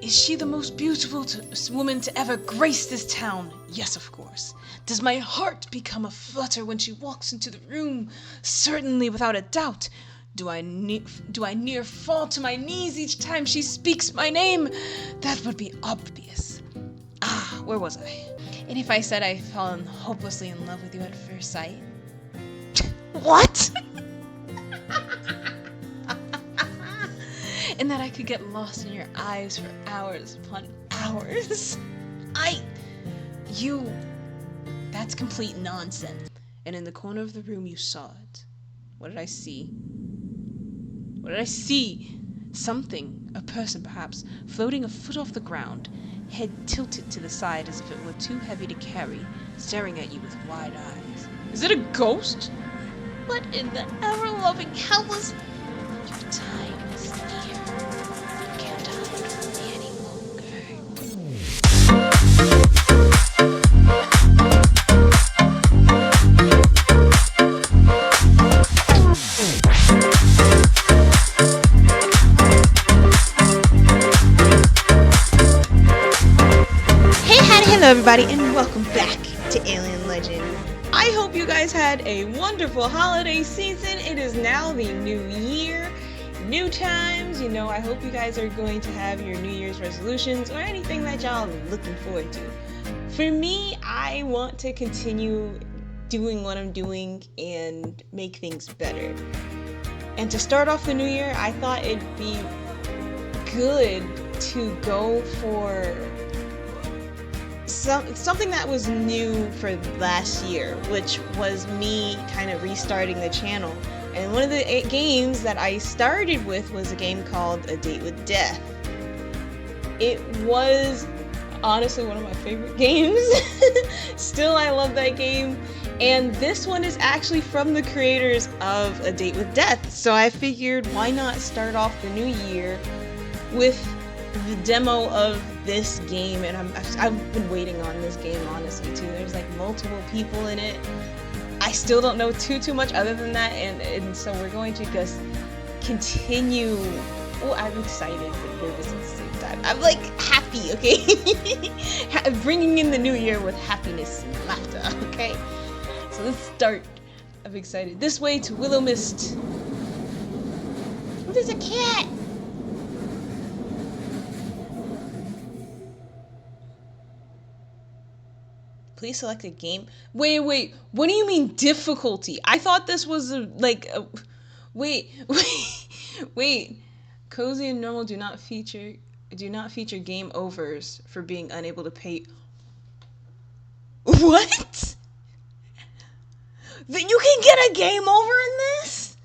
Is she the most beautiful woman to ever grace this town? Yes, of course. Does my heart become a flutter when she walks into the room? Certainly, without a doubt. Do I near fall to my knees each time she speaks my name? That would be obvious. Where was I? And if I said I've fallen hopelessly in love with you at first sight? What? And that I could get lost in your eyes for hours upon hours? That's complete nonsense. And in the corner of the room you saw it. What did I see? What did I see? Something, a person perhaps, floating a foot off the ground, head tilted to the side as if it were too heavy to carry, staring at you with wide eyes. Is it a ghost? What in the ever-loving hell was... Your time is near. You can't hide from me any longer. Hello everybody and welcome back to AlienLegend. I hope you guys had a wonderful holiday season. It is now the new year, new times. I hope you guys are going to have your New Year's resolutions or anything that y'all are looking forward to. For me, I want to continue doing what I'm doing and make things better. And to start off the new year, I thought it'd be good to go for something that was new for last year, which was me kind of restarting the channel. And one of the games that I started with was a game called A Date with Death. It was honestly one of my favorite games. Still, I love that game. And this one is actually from the creators of A Date with Death. So I figured, why not start off the new year with the demo of this game, and I've been waiting on this game honestly too. There's like multiple people in it. I still don't know too much other than that, and so we're going to just continue. Oh, I'm excited but nervous at the same time. I'm like happy, okay? Bringing in the new year with happiness and laughter, okay? So let's start. I'm excited. This way to Willowmist. Oh, there's a cat. Please select a game. Wait. What do you mean difficulty? I thought this was wait. Cozy and normal do not feature game overs for being unable to pay. What? That you can get a game over in this?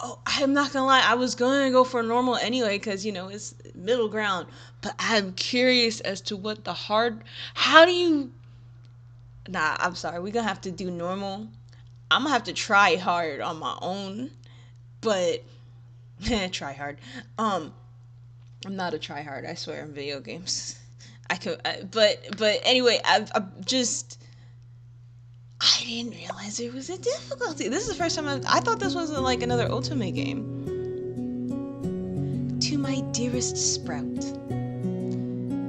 Oh, I'm not gonna lie. I was gonna go for normal anyway, because it's middle ground. But I'm curious as to what the hard. How do you? Nah, I'm sorry. We're gonna have to do normal. I'm gonna have to try hard on my own. But try hard. I'm not a try hard, I swear, in video games. But anyway, I didn't realize there was a difficulty. This is the first time I thought this was like another Ultimate game. To my dearest Sprout.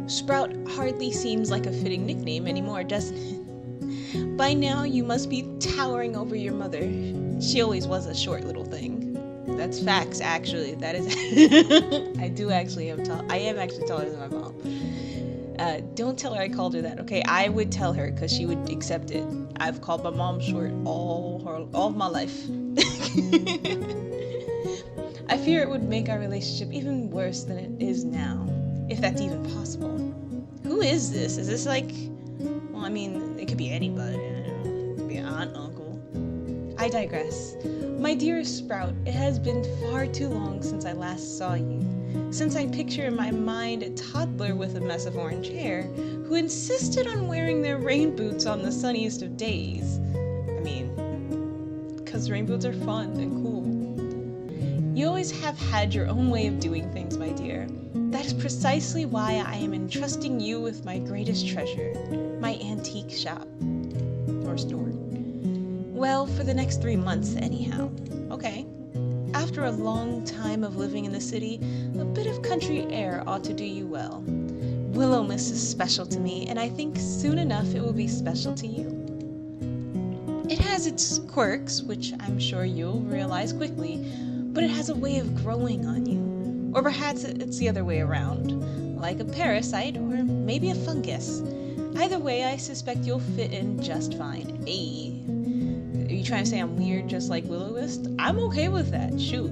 Sprout hardly seems like a fitting nickname anymore, doesn't it? By now, you must be towering over your mother. She always was a short little thing. That's facts, actually. That is... I am actually taller than my mom. Don't tell her I called her that, okay? I would tell her, because she would accept it. I've called my mom short all of my life. I fear it would make our relationship even worse than it is now, if that's even possible. Who is this? Is this like... Well, I mean, it could be anybody. It could be an aunt, uncle. I digress. My dearest Sprout, it has been far too long since I last saw you. Since I picture in my mind a toddler with a mess of orange hair who insisted on wearing their rain boots on the sunniest of days. I mean, because rain boots are fun and cool. You always have had your own way of doing things, my dear. That is precisely why I am entrusting you with my greatest treasure, my antique shop. Or store. Well, for the next 3 months, anyhow. Okay. After a long time of living in the city, a bit of country air ought to do you well. Willowmist is special to me, and I think soon enough it will be special to you. It has its quirks, which I'm sure you'll realize quickly, but it has a way of growing on you. Or perhaps it's the other way around, like a parasite or maybe a fungus. Either way, I suspect you'll fit in just fine. Ayy. Are you trying to say I'm weird just like Willowmist? I'm okay with that, shoot.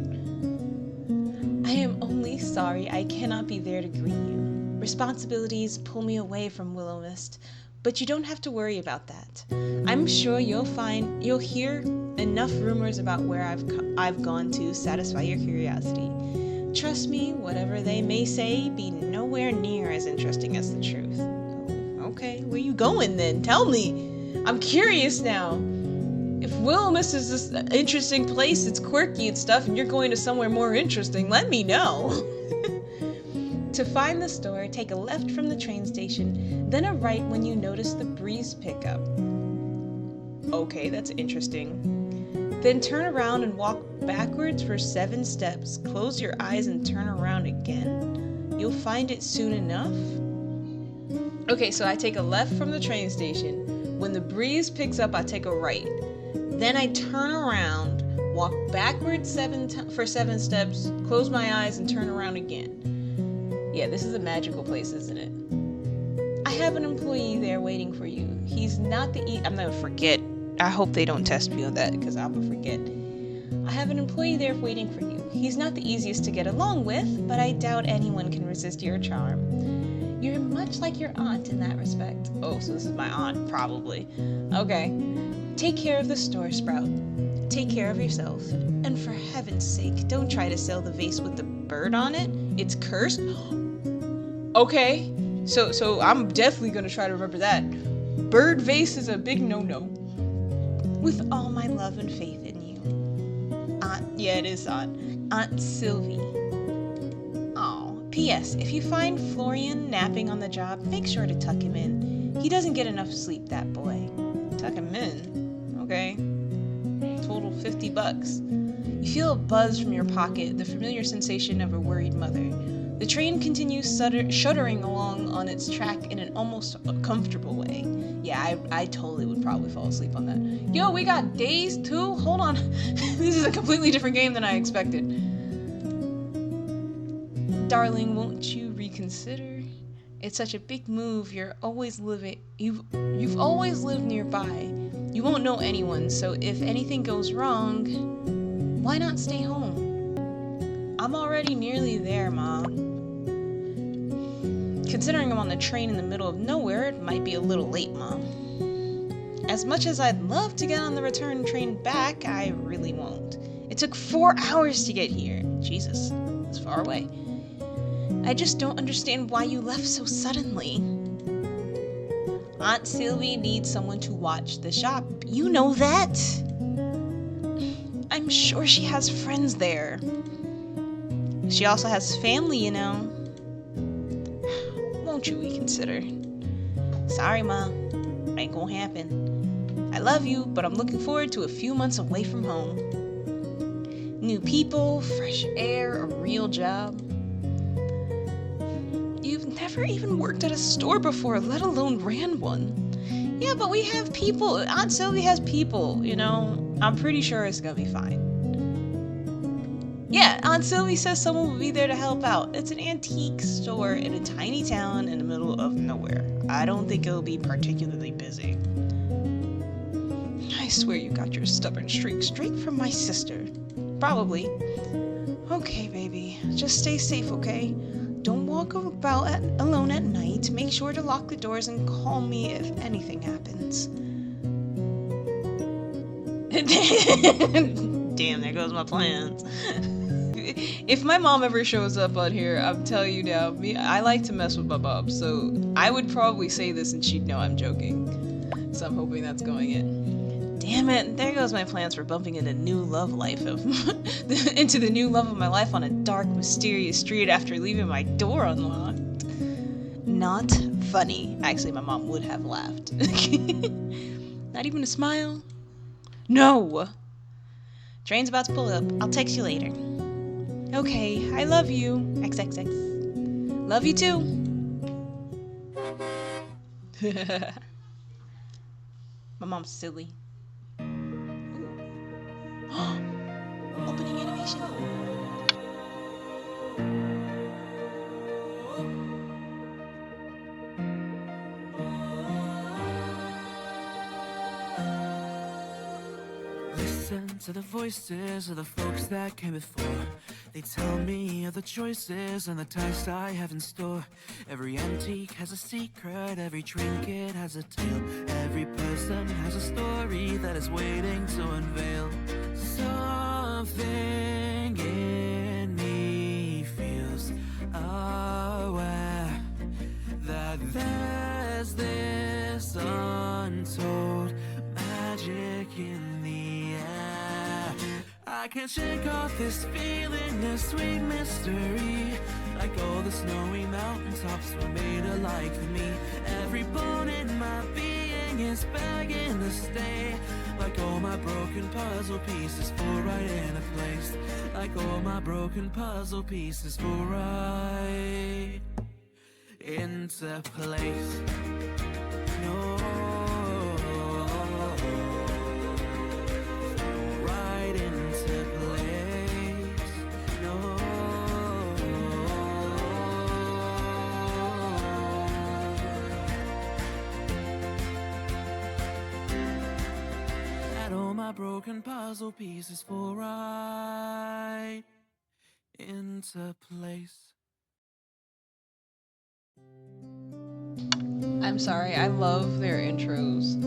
I am only sorry I cannot be there to greet you. Responsibilities pull me away from Willowmist, but you don't have to worry about that. I'm sure you'll hear enough rumors about where I've gone to satisfy your curiosity. Trust me, whatever they may say be nowhere near as interesting as the truth. Okay, where you going then? Tell me. I'm curious now. If Willowmist is this interesting place, it's quirky and stuff, and you're going to somewhere more interesting, let me know. To find the store, take a left from the train station, then a right when you notice the breeze pickup. Okay, that's interesting. Then turn around and walk backwards for 7 steps. Close your eyes and turn around again. You'll find it soon enough. Okay, so I take a left from the train station. When the breeze picks up, I take a right. Then I turn around, walk backwards for 7 steps, close my eyes and turn around again. Yeah, this is a magical place, isn't it? I have an employee there waiting for you. He's not I'm gonna forget. I hope they don't test me on that because I'm gonna forget. I have an employee there waiting for you. He's not the easiest to get along with, but I doubt anyone can resist your charm. You're much like your aunt in that respect. Oh, so this is my aunt, probably. Okay. Take care of the store, Sprout. Take care of yourself. And for heaven's sake, don't try to sell the vase with the bird on it. It's cursed. Okay. So I'm definitely gonna try to remember that. Bird vase is a big no-no. With all my love and faith in you. Yeah, it is Aunt Sylvie. Oh, P.S. If you find Florian napping on the job, make sure to tuck him in. He doesn't get enough sleep, that boy. Tuck him in. Okay. Total $50. You feel a buzz from your pocket, the familiar sensation of a worried mother. The train continues shuddering along on its track in an almost comfortable way. Yeah, I totally would probably fall asleep on that. Yo, we got days too? Hold on. This is a completely different game than I expected. Darling, won't you reconsider? It's such a big move. You've always lived nearby. You won't know anyone, so if anything goes wrong, why not stay home? I'm already nearly there, Mom. Considering I'm on the train in the middle of nowhere, it might be a little late, Mom. As much as I'd love to get on the return train back, I really won't. It took 4 hours to get here. Jesus, it's far away. I just don't understand why you left so suddenly. Aunt Sylvie needs someone to watch the shop. You know that. I'm sure she has friends there. She also has family, you know. Won't you reconsider? Sorry, Mom. It ain't gonna happen. I love you, but I'm looking forward to a few months away from home. New people, fresh air, a real job. You've never even worked at a store before, let alone ran one. Yeah, but we have people. Aunt Sylvie has people, you know. I'm pretty sure it's gonna be fine. Yeah, Aunt Sylvie says someone will be there to help out. It's an antique store in a tiny town in the middle of nowhere. I don't think it'll be particularly busy. I swear you got your stubborn streak straight from my sister. Probably. Okay, baby. Just stay safe, okay? Don't walk about alone at night. Make sure to lock the doors and call me if anything happens. Damn, there goes my plans. If my mom ever shows up on here, I'm telling you now, I like to mess with my mom, so I would probably say this and she'd know I'm joking. So I'm hoping that's going in. Damn it, there goes my plans for bumping into the new love of my life on a dark, mysterious street after leaving my door unlocked. Not funny. Actually, my mom would have laughed. Not even a smile? No! Train's about to pull up. I'll text you later. Okay, I love you. XXX. Love you too. My mom's silly. Opening animation. Listen to the voices of the folks that came before. They tell me of the choices and the tasks I have in store. Every antique has a secret, every trinket has a tale. Every person has a story that is waiting to unveil. Something in me feels aware that there's this untold magic in the air. I can't shake off this feeling, this sweet mystery. Like all the snowy mountaintops were made alike for me. Every bone in my being is begging to stay. Like all my broken puzzle pieces fall right into place. Like all my broken puzzle pieces fall right into place. No. Broken puzzle pieces fall right into place. I'm sorry, I love their intros.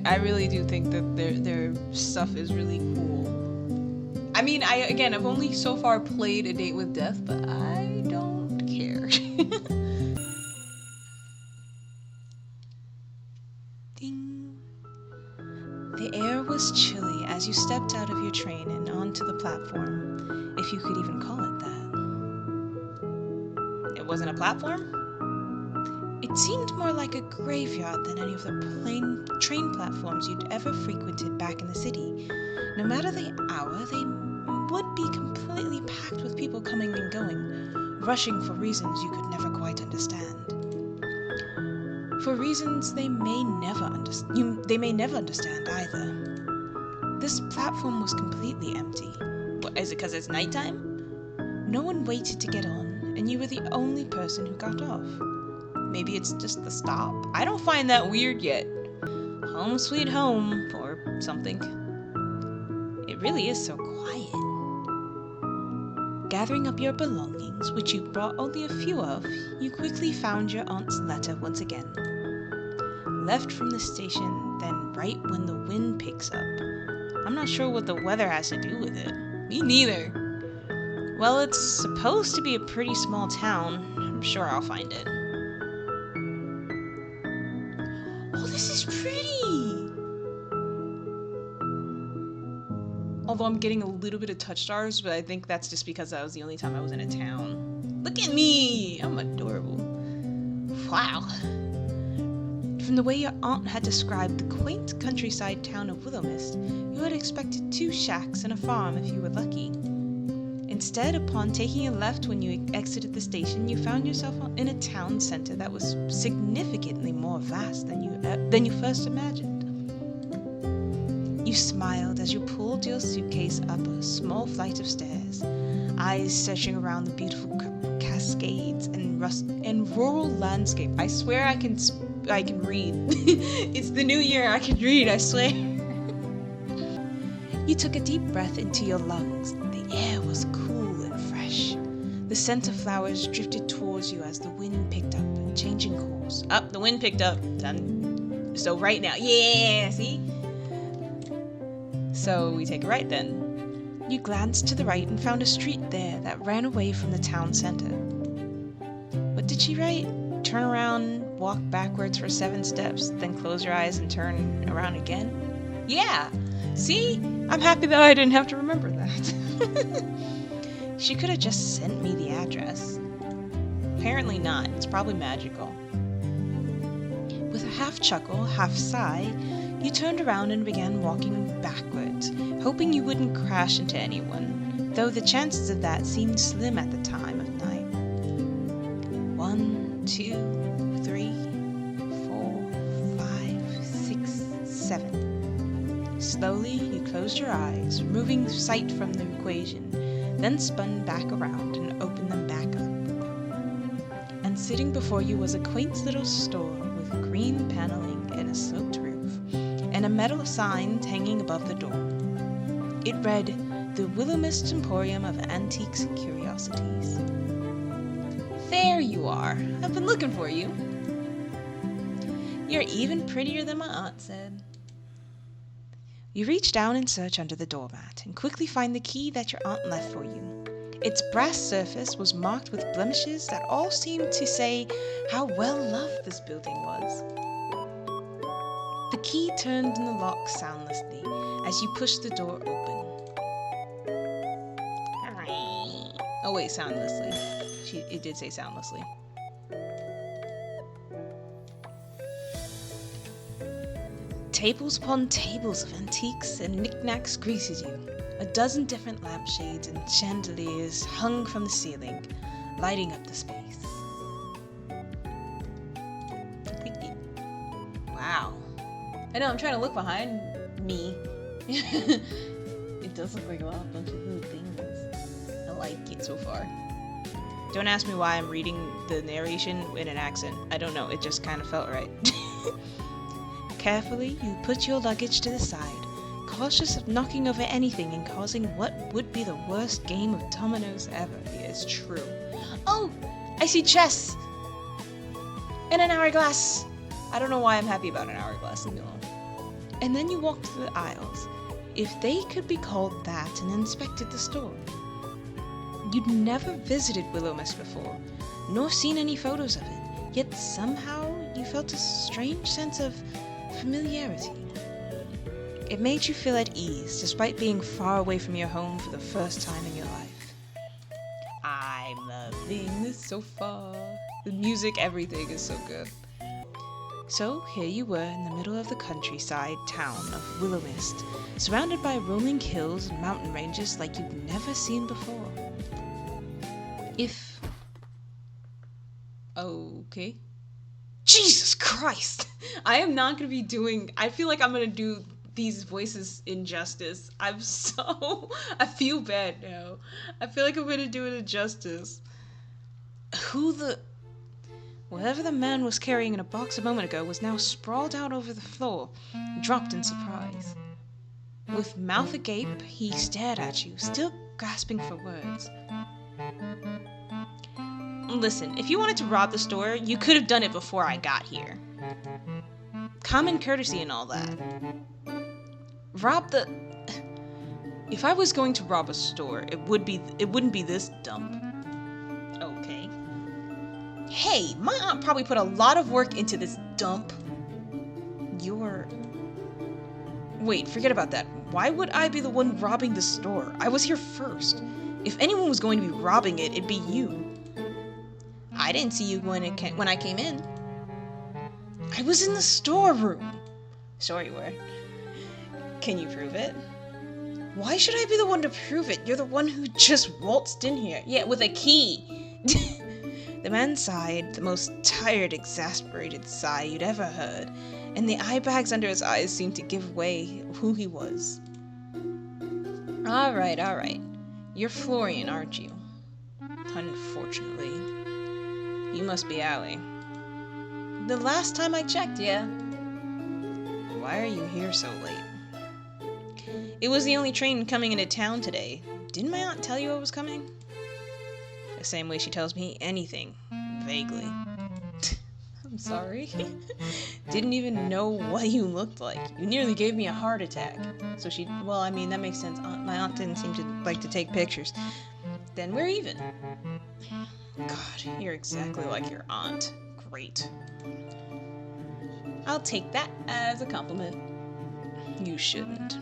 I really do think that their stuff is really cool. I mean, I've only so far played A Date with Death, but I don't care. Ding. The air was chilly as you stepped out of your train and onto the platform, if you could even call it that. It wasn't a platform? It seemed more like a graveyard than any of the train platforms you'd ever frequented back in the city. No matter the hour, they would be completely packed with people coming and going, rushing for reasons you could never quite understand. For reasons they may never understand either. This platform was completely empty. What, is it because it's nighttime? No one waited to get on, and you were the only person who got off. Maybe it's just the stop. I don't find that weird yet. Home sweet home, or something. It really is so quiet. Gathering up your belongings, which you brought only a few of, you quickly found your aunt's letter once again. Left from the station, then right when the wind picks up. I'm not sure what the weather has to do with it. Me neither. Well, it's supposed to be a pretty small town. I'm sure I'll find it. Oh, this is pretty! Although I'm getting a little bit of touch stars, but I think that's just because that was the only time I was in a town. Look at me! I'm adorable. Wow. From the way your aunt had described the quaint countryside town of Willowmist, you had expected 2 shacks and a farm if you were lucky. Instead, upon taking a left when you exited the station, you found yourself in a town center that was significantly more vast than you first imagined. You smiled as you pulled your suitcase up a small flight of stairs, eyes searching around the beautiful cascades and rural landscape. I swear I can read. It's the new year, I can read, I swear. You took a deep breath into your lungs. The air was cool and fresh. The scent of flowers drifted towards you as the wind picked up, changing course. The wind picked up. Done. So right now. Yeah, see? So we take a right then. You glanced to the right and found a street there that ran away from the town center. What did she write? Turn around, walk backwards for 7 steps, then close your eyes and turn around again? Yeah! See? I'm happy that I didn't have to remember that. She could have just sent me the address. Apparently not. It's probably magical. With a half chuckle, half sigh, You turned around and began walking backwards, hoping you wouldn't crash into anyone, though the chances of that seemed slim at the time of night. 1, 2, 3, 4, 5, 6, 7. Slowly, you closed your eyes, removing sight from the equation, then spun back around and opened them back up. And sitting before you was a quaint little store with green paneling and a sloped roof, and a metal sign hanging above the door. It read, "The Willowmist Emporium of Antiques and Curiosities." There you are. I've been looking for you. You're even prettier than my aunt said. You reach down and search under the doormat, and quickly find the key that your aunt left for you. Its brass surface was marked with blemishes that all seemed to say how well loved this building was. The key turned in the lock soundlessly as you pushed the door open. Oh wait, soundlessly. It did say soundlessly. Tables upon tables of antiques and knickknacks greeted you. A dozen different lampshades and chandeliers hung from the ceiling, lighting up the space. Wow. I know, I'm trying to look behind me. It does look like a bunch of little things. I like it so far. Don't ask me why I'm reading the narration in an accent. I don't know, it just kind of felt right. Carefully, you put your luggage to the side, cautious of knocking over anything and causing what would be the worst game of dominoes ever. Yeah, it's true. Oh! I see chess! And an hourglass! I don't know why I'm happy about an hourglass, leave me alone. And then you walked through the aisles, if they could be called that, and inspected the store. You'd never visited Willowmist before, nor seen any photos of it, yet somehow you felt a strange sense of familiarity. It made you feel at ease, despite being far away from your home for the first time in your life. I'm loving this so far. The music, everything is so good. So here you were in the middle of the countryside town of Willowmist, surrounded by rolling hills and mountain ranges like you'd never seen before. Okay. Jesus Christ! I am not gonna be I feel like I'm gonna do these voices injustice. I feel bad now. I feel like I'm gonna do it injustice. Whatever the man was carrying in a box a moment ago was now sprawled out over the floor, dropped in surprise. With mouth agape, he stared at you, still grasping for words. Listen, if you wanted to rob the store, you could have done it before I got here. Common courtesy and all that. If I was going to rob a store, it wouldn't be this dump. Okay. Hey, my aunt probably put a lot of work into this dump. Wait, forget about that. Why would I be the one robbing the store? I was here first. If anyone was going to be robbing it, it'd be you. I didn't see you when I came in. I was in the storeroom. Sure you were. Can you prove it? Why should I be the one to prove it? You're the one who just waltzed in here. Yeah, with a key. The man sighed, the most tired, exasperated sigh you'd ever heard, and the eye bags under his eyes seemed to give away who he was. All right. You're Florian, aren't you? Unfortunately. You must be Allie. The last time I checked, yeah. Why are you here so late? It was the only train coming into town today. Didn't my aunt tell you I was coming? The same way she tells me anything, vaguely. I'm sorry. Didn't even know what you looked like. You nearly gave me a heart attack. So that makes sense. My aunt didn't seem to like to take pictures. Then we're even. God, you're exactly like your aunt. Great. I'll take that as a compliment. You shouldn't.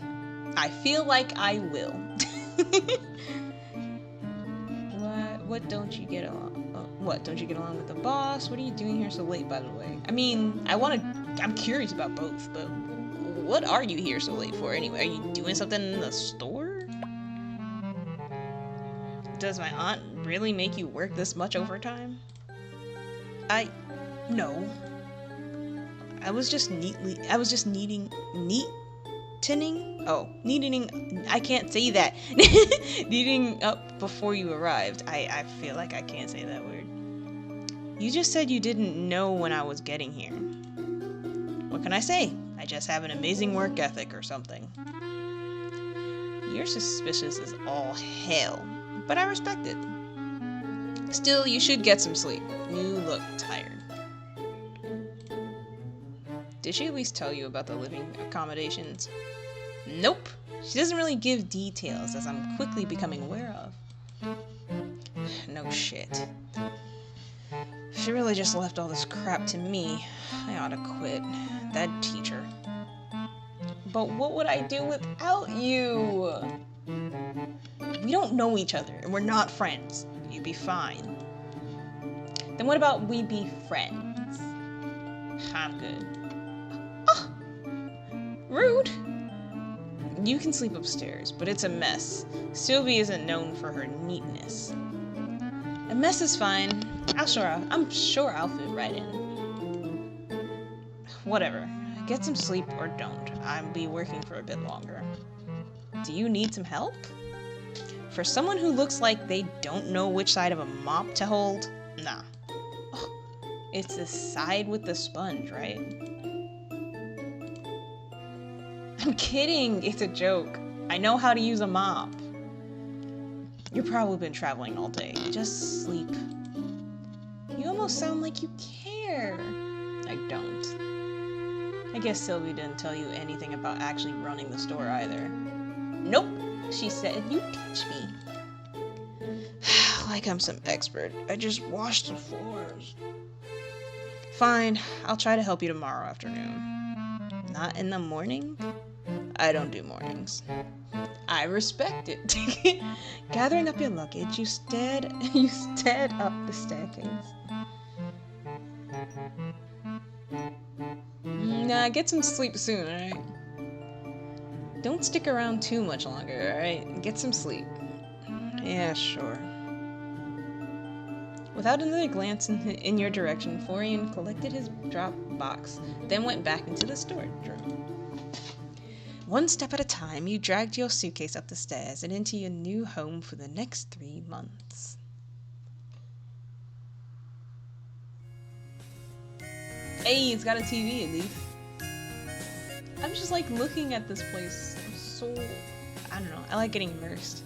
I feel like I will. What don't you get along? What, don't you get along with the boss? What are you doing here so late, by the way? I mean, I'm curious about both, but what are you here so late for anyway? Are you doing something in the store? Does my aunt really make you work this much overtime? No. I was just neatening, I can't say that. Neating up before you arrived. I feel like I can't say that word. You just said you didn't know when I was getting here. What can I say? I just have an amazing work ethic or something. You're suspicious as all hell, but I respect it. Still, you should get some sleep. You look tired. Did she at least tell you about the living accommodations? Nope. She doesn't really give details, as I'm quickly becoming aware of. No shit. She really just left all this crap to me. I ought to quit. That teacher. But what would I do without you? We don't know each other, and we're not friends. You'd be fine. Then what about we be friends? I'm good. Oh! Rude! You can sleep upstairs, but it's a mess. Sylvie isn't known for her neatness. A mess is fine. I'm sure I'll fit right in. Whatever. Get some sleep or don't. I'll be working for a bit longer. Do you need some help? For someone who looks like they don't know which side of a mop to hold? Nah. Oh, it's the side with the sponge, right? I'm kidding. It's a joke. I know how to use a mop. You've probably been traveling all day. Just sleep. You almost sound like you care. I don't. I guess Sylvie didn't tell you anything about actually running the store either. Nope. She said, you teach me. Like I'm some expert. I just washed the floors. Fine. I'll try to help you tomorrow afternoon. Not in the morning? I don't do mornings. I respect it. Gathering up your luggage, you stared up the staircase. Nah, get some sleep soon, alright? Don't stick around too much longer, alright? Get some sleep. Yeah, sure. Without another glance in your direction, Florian collected his drop box, then went back into the storage room. One step at a time, you dragged your suitcase up the stairs and into your new home for the next 3 months. Hey, it's got a TV at least. I'm just like looking at this place. I'm so, I don't know, I like getting immersed.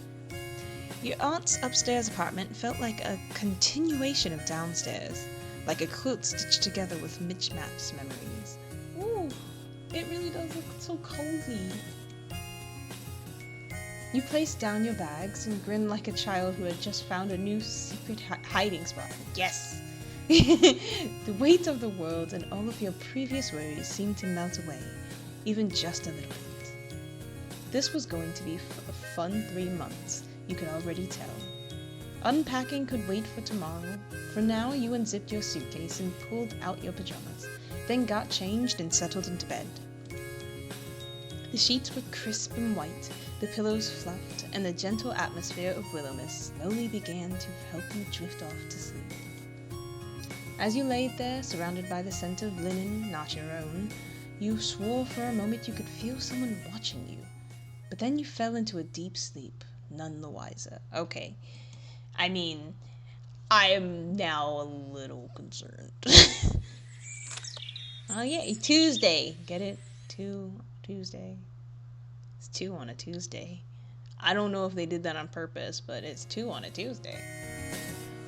Your aunt's upstairs apartment felt like a continuation of downstairs, like a quilt stitched together with mismatched memories. Ooh, it really does look so cozy. You placed down your bags and grinned like a child who had just found a new secret hiding spot. Yes! The weight of the world and all of your previous worries seemed to melt away, even just a little bit. This was going to be a fun 3 months, you could already tell. Unpacking could wait for tomorrow. For now, you unzipped your suitcase and pulled out your pajamas, then got changed and settled into bed. The sheets were crisp and white, the pillows fluffed, and the gentle atmosphere of Willowmist slowly began to help you drift off to sleep. As you laid there, surrounded by the scent of linen, not your own, you swore for a moment you could feel someone watching you. But then you fell into a deep sleep, none the wiser. Okay. I mean, I am now a little concerned. Oh yeah, Tuesday. Get it? Tuesday. It's 2 on a Tuesday. I don't know if they did that on purpose, but it's 2 on a Tuesday.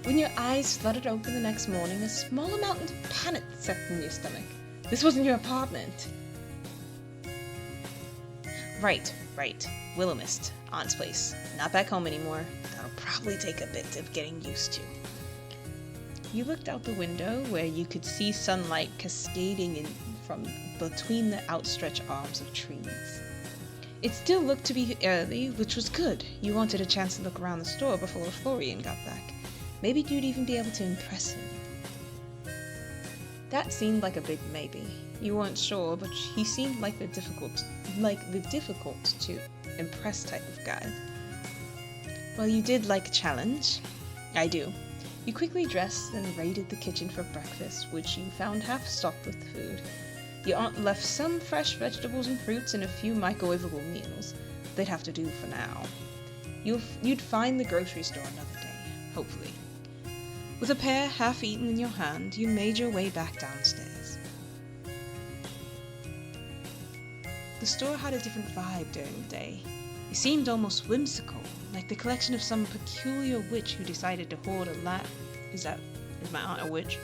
When your eyes fluttered open the next morning, a small amount of panic set in your stomach. This wasn't your apartment. Right. Willowmist, Aunt's place. Not back home anymore. That'll probably take a bit of getting used to. You looked out the window where you could see sunlight cascading in from between the outstretched arms of trees. It still looked to be early, which was good. You wanted a chance to look around the store before Florian got back. Maybe you'd even be able to impress him. That seemed like a big maybe. You weren't sure, but he seemed like the difficult to impress type of guy. Well, you did like a challenge. I do. You quickly dressed and raided the kitchen for breakfast, which you found half stocked with food. Your aunt left some fresh vegetables and fruits and a few microwavable meals. They'd have to do for now. You'd find the grocery store another day, hopefully. With a pear half eaten in your hand, you made your way back downstairs. The store had a different vibe during the day. It seemed almost whimsical, like the collection of some peculiar witch who decided to hoard a lamp. Is my aunt a witch?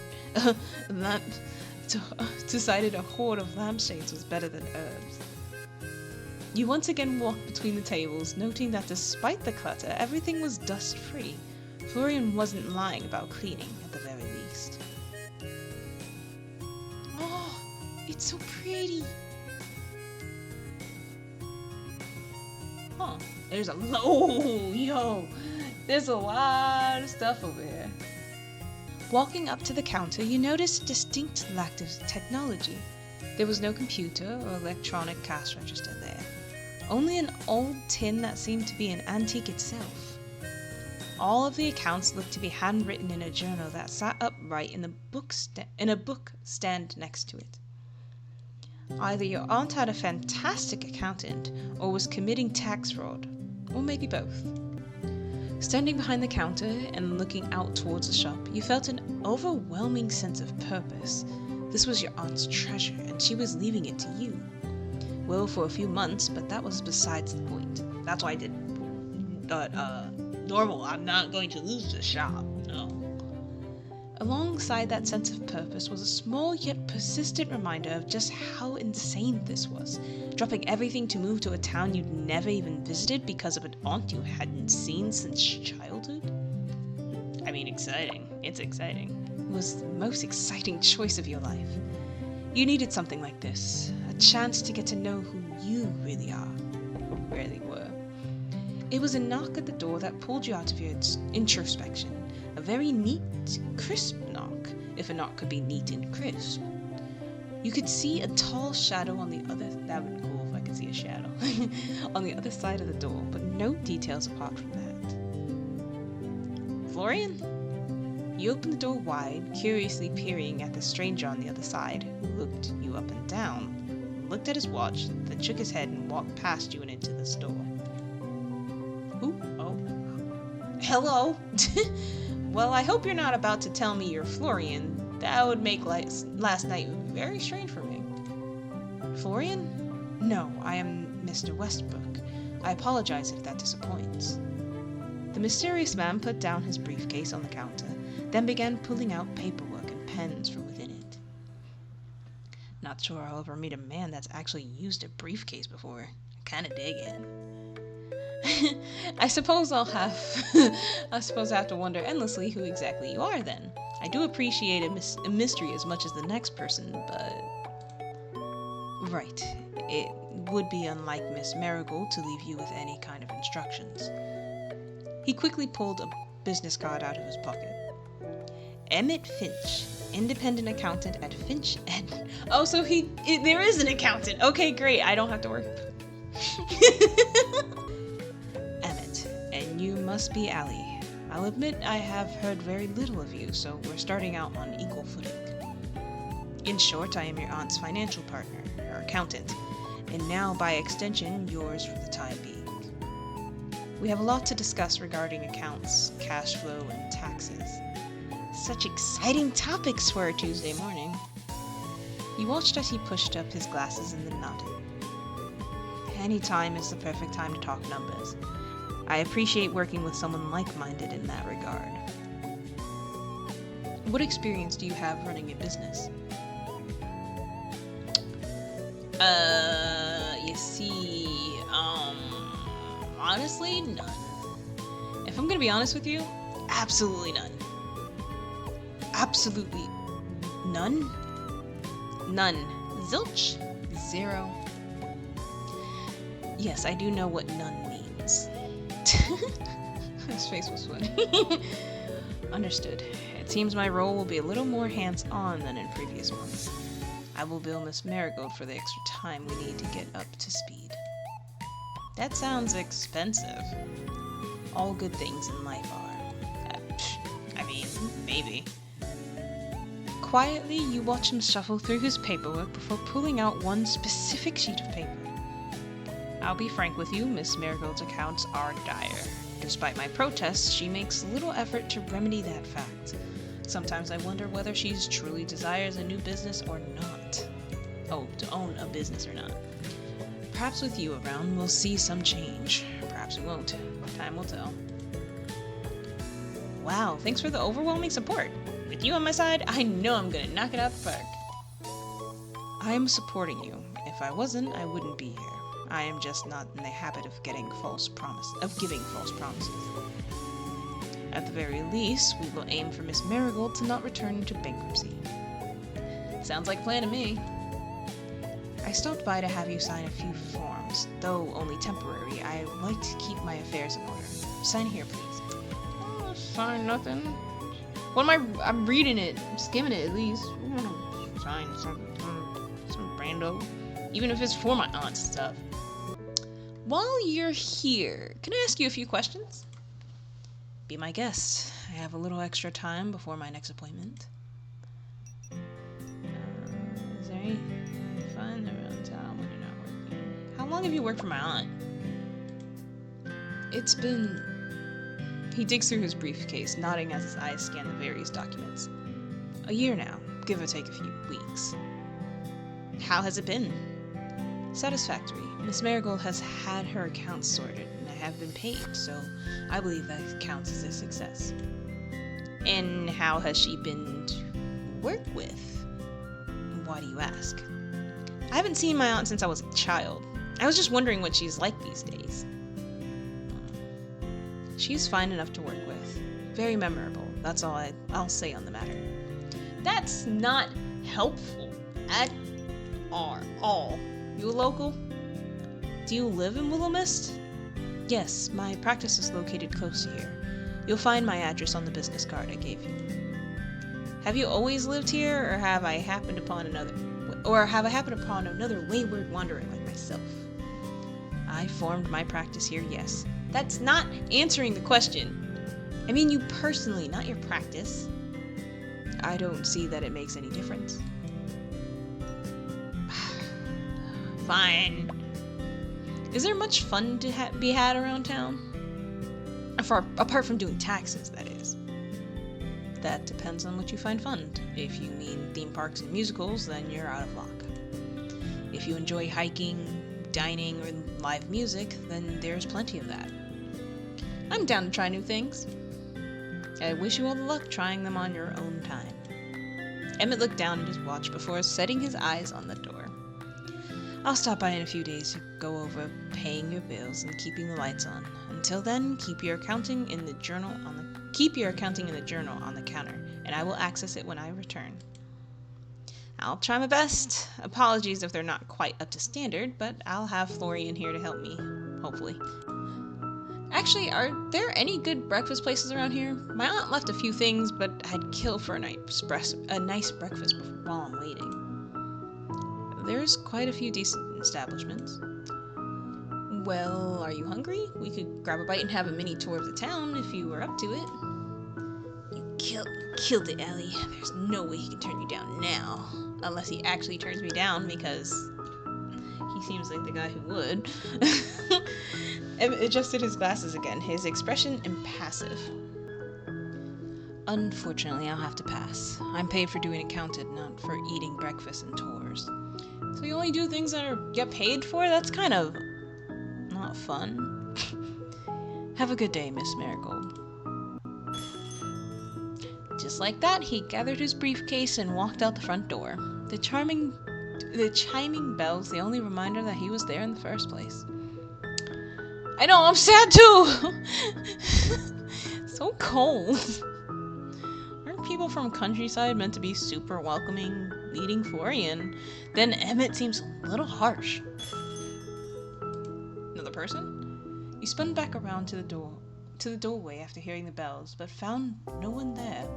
Decided a hoard of lampshades was better than herbs. You once again walked between the tables, noting that despite the clutter, everything was dust-free. Florian wasn't lying about cleaning, at the very least. Oh, it's so pretty! Huh, there's a lot of stuff over here. Walking up to the counter, you noticed a distinct lack of technology. There was no computer or electronic cash register there. Only an old tin that seemed to be an antique itself. All of the accounts looked to be handwritten in a journal that sat upright in a book stand next to it. Either your aunt had a fantastic accountant or was committing tax fraud, or maybe both. Standing behind the counter and looking out towards the shop, you felt an overwhelming sense of purpose. This was your aunt's treasure, and she was leaving it to you. Well, for a few months, but that was besides the point. That's why I did normal. I'm not going to lose the shop, no. Alongside that sense of purpose was a small yet persistent reminder of just how insane this was. Dropping everything to move to a town you'd never even visited because of an aunt you hadn't seen since childhood? I mean, exciting. It's exciting. It was the most exciting choice of your life. You needed something like this. A chance to get to know who you really are. Or really were. It was a knock at the door that pulled you out of your introspection. A very neat, crisp knock, if a knock could be neat and crisp. You could see a tall shadow on the other... That would be cool if I could see a shadow. On the other side of the door, but no details apart from that. Florian? You opened the door wide, curiously peering at the stranger on the other side, who looked you up and down, looked at his watch, then shook his head and walked past you and into the store. Who? Oh. Hello? Well, I hope you're not about to tell me you're Florian. That would make last night very strange for me. Florian? No, I am Mr. Westbrook. I apologize if that disappoints. The mysterious man put down his briefcase on the counter, then began pulling out paperwork and pens from within it. Not sure I'll ever meet a man that's actually used a briefcase before. I kinda dig it. I suppose I have to wonder endlessly who exactly you are then. I do appreciate a mystery as much as the next person, but... Right. It would be unlike Miss Marigold to leave you with any kind of instructions. He quickly pulled a business card out of his pocket. Emmett Finch, independent accountant at Finch & Oh, so there is an accountant. Okay, great. I don't have to work. Emmett, and you must be Ali. I'll admit I have heard very little of you, so we're starting out on equal footing. In short, I am your aunt's financial partner, or accountant, and now, by extension, yours for the time being. We have a lot to discuss regarding accounts, cash flow, and taxes. Such exciting topics for a Tuesday morning. You watched as he pushed up his glasses and then nodded. Any time is the perfect time to talk numbers. I appreciate working with someone like-minded in that regard. What experience do you have running a business? You see, honestly, none. If I'm gonna be honest with you, absolutely none. Absolutely none? None. Zilch. Zero. Yes, I do know what none means. His face was funny. Understood. seems my role will be a little more hands-on than in previous ones. I will bill Miss Marigold for the extra time we need to get up to speed. That sounds expensive. All good things in life are. I mean, maybe. Quietly, you watch him shuffle through his paperwork before pulling out one specific sheet of paper. I'll be frank with you, Miss Marigold's accounts are dire. Despite my protests, she makes little effort to remedy that fact. Sometimes I wonder whether she truly desires a new business or not. Oh, to own a business or not. Perhaps with you around, we'll see some change. Perhaps we won't. Time will tell. Wow, thanks for the overwhelming support. With you on my side, I know I'm gonna knock it out the park. I am supporting you. If I wasn't, I wouldn't be here. I am just not in the habit of giving false promises. At the very least, we will aim for Miss Marigold to not return into bankruptcy. Sounds like a plan to me. I stopped by to have you sign a few forms. Though only temporary, I like to keep my affairs in order. Sign here, please. Oh, sign nothing. What am I'm reading it. I'm skimming it at least. I don't want to sign some rando. Even if it's for my aunt's stuff. While you're here, can I ask you a few questions? Be my guest. I have a little extra time before my next appointment. Is there any fun around town when you're not working? How long have you worked for my aunt? It's been... He digs through his briefcase, nodding as his eyes scan the various documents. A year now, give or take a few weeks. How has it been? Satisfactory. Miss Marigold has had her accounts sorted, and I have been paid, so I believe that counts as a success. And how has she been to work with? Why do you ask? I haven't seen my aunt since I was a child. I was just wondering what she's like these days. She's fine enough to work with. Very memorable. That's all I'll say on the matter. That's not helpful at all. You a local? Do you live in Willowmist? Yes, my practice is located close to here. You'll find my address on the business card I gave you. Have you always lived here, or have I happened upon another wayward wanderer like myself? I formed my practice here, yes. That's not answering the question. I mean you personally, not your practice. I don't see that it makes any difference. Fine. Is there much fun to be had around town? Apart from doing taxes, that is. That depends on what you find fun. If you mean theme parks and musicals, then you're out of luck. If you enjoy hiking, dining, or live music, then there's plenty of that. I'm down to try new things. I wish you all the luck trying them on your own time. Emmett looked down at his watch before setting his eyes on the door. I'll stop by in a few days to go over paying your bills and keeping the lights on. Until then, keep your accounting in the journal on the counter, and I will access it when I return. I'll try my best. Apologies if they're not quite up to standard, but I'll have Florian here to help me, hopefully. Actually, are there any good breakfast places around here? My aunt left a few things, but I'd kill for a nice breakfast while I'm waiting. There's quite a few decent establishments. Well, are you hungry? We could grab a bite and have a mini tour of the town if you were up to it. You killed it, Ellie. There's no way he can turn you down now. Unless he actually turns me down, because he seems like the guy who would. Emmett adjusted his glasses again, his expression impassive. Unfortunately, I'll have to pass. I'm paid for doing accountant, not for eating breakfast and tours. So you only do things that get paid for? That's kind of not fun. Have a good day, Miss Marigold. Just like that, he gathered his briefcase and walked out the front door. The chiming bells, the only reminder that he was there in the first place. I know, I'm sad too! So cold. Aren't people from countryside meant to be super welcoming, leading Florian? Then Emmett seems a little harsh. Another person? He spun back around to the doorway after hearing the bells, but found no one there.